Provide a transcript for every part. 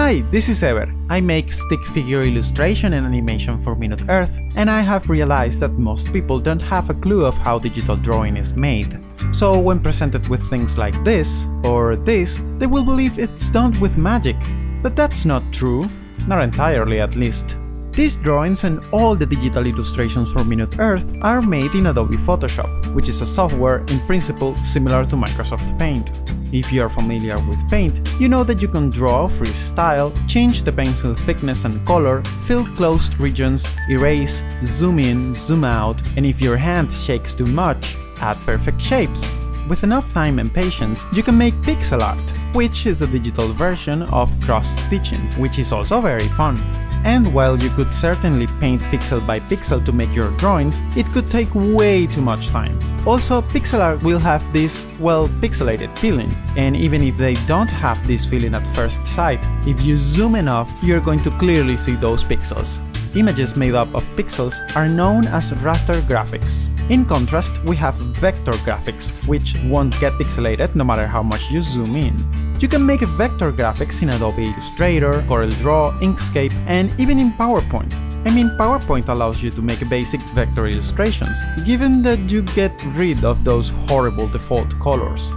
Hi, this is Ever. I make stick figure illustration and animation for Minute Earth, and I have realized that most people don't have a clue of how digital drawing is made. So when presented with things like this, or this, they will believe it's done with magic. But that's not true, not entirely at least. These drawings and all the digital illustrations for Minute Earth are made in Adobe Photoshop, which is a software in principle similar to Microsoft Paint. If you are familiar with Paint, you know that you can draw, freestyle, change the pencil thickness and color, fill closed regions, erase, zoom in, zoom out, and if your hand shakes too much, add perfect shapes. With enough time and patience, you can make pixel art, which is the digital version of cross-stitching, which is also very fun. And while you could certainly paint pixel by pixel to make your drawings, it could take way too much time. Also, pixel art will have this, well, pixelated feeling, and even if they don't have this feeling at first sight, if you zoom enough, you're going to clearly see those pixels. Images made up of pixels are known as raster graphics. In contrast, we have vector graphics, which won't get pixelated no matter how much you zoom in. You can make vector graphics in Adobe Illustrator, CorelDRAW, Inkscape, and even in PowerPoint. I mean, PowerPoint allows you to make basic vector illustrations, given that you get rid of those horrible default colors.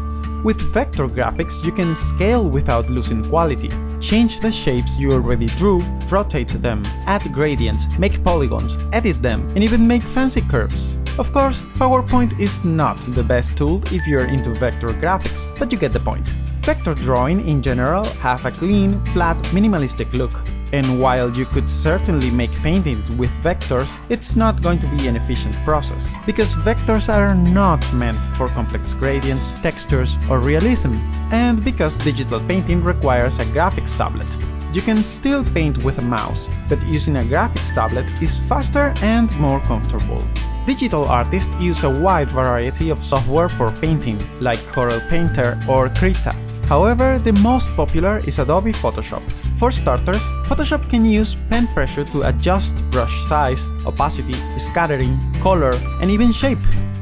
With vector graphics, you can scale without losing quality, change the shapes you already drew, rotate them, add gradients, make polygons, edit them, and even make fancy curves. Of course, PowerPoint is not the best tool if you're into vector graphics, but you get the point. Vector drawing in general have a clean, flat, minimalistic look. And while you could certainly make paintings with vectors, it's not going to be an efficient process, because vectors are not meant for complex gradients, textures, or realism, and because digital painting requires a graphics tablet. You can still paint with a mouse, but using a graphics tablet is faster and more comfortable. Digital artists use a wide variety of software for painting, like Corel Painter or Krita. However, the most popular is Adobe Photoshop. For starters, Photoshop can use pen pressure to adjust brush size, opacity, scattering, color, and even shape.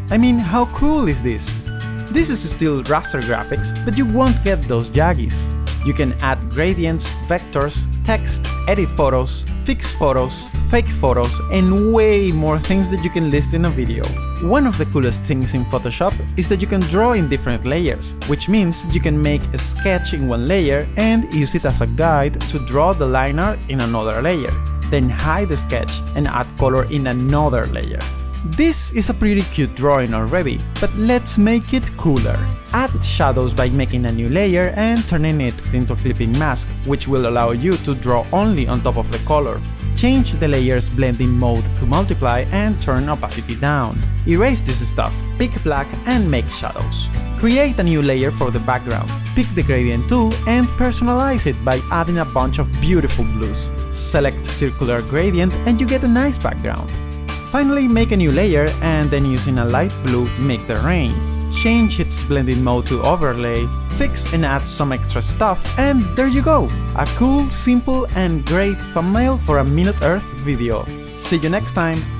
I mean, how cool is this? This is still raster graphics, but you won't get those jaggies. You can add gradients, vectors, text, edit photos, fix photos, fake photos, and way more things that you can list in a video. One of the coolest things in Photoshop is that you can draw in different layers, which means you can make a sketch in one layer and use it as a guide to draw the line art in another layer, then hide the sketch and add color in another layer. This is a pretty cute drawing already, but let's make it cooler. Add shadows by making a new layer and turning it into a clipping mask, which will allow you to draw only on top of the color. Change the layer's blending mode to multiply and turn opacity down. Erase this stuff, pick black and make shadows. Create a new layer for the background. Pick the gradient tool and personalize it by adding a bunch of beautiful blues. Select circular gradient and you get a nice background. Finally, make a new layer and then using a light blue, make the rain. Change its blending mode to overlay, fix and add some extra stuff, and there you go! A cool, simple and great thumbnail for a Minute Earth video. See you next time!